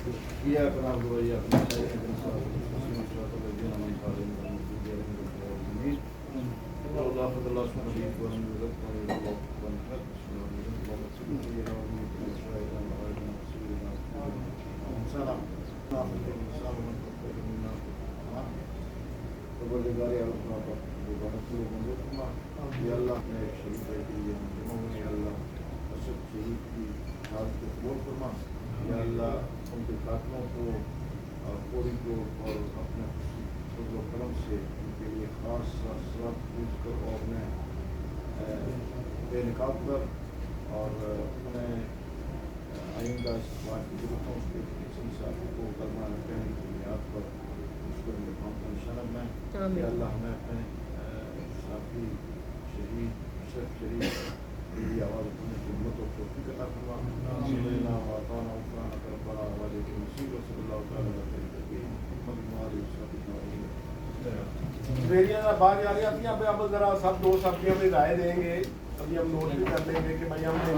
إياك نعبد وإياك نستعين اهدنا الصراط المستقيم صراط الذين أنعمت عليهم غير المغضوب عليهم ولا الضالين قل الله أحد الله الصمد لم يلد ولم يولد ولم يكن له كفوا أحد بسم الله الرحمن الرحيم اللهم صل على سيدنا وشهدنا وعلينا وسيدنا سلام الإنسان من تقبل منا تبلغ على الأخلاق ونسلو من ذكرنا يا الله میں ایک شہید ہے کہ یہ جمع ہوئے یا اللہ اشد شہید کی حالت کو قبول فرما یا اللہ ان کے خاتموں کو پوری کو اور اپنے فضل و کرم سے ان کے لیے خاص سرات پوچھ کر اور انہیں بے نقاب کر اور انہیں آئندہ استقبال کی ضرورتوں کے کسی ساتھی کو کرنا کہنے کی بنیاد پر مشکل مقام کا نشانہ بنائیں یا اللہ ہمیں اپنے ساتھی شہید اشرف شریف کی آواز اٹھانے کی ہمت و توفیق عطا فرما سمعنا واطعنا غفرانک ربنا وعلیک المصیر وصلی اللہ تعالی علیہ وسلم. میریاں بات آ رہی تھیں اب ذرا سب دوست اپنی اپنی رائے دیں گے. ابھی ہم نوٹ بھی کر لیں گے کہ بھائی ہم نے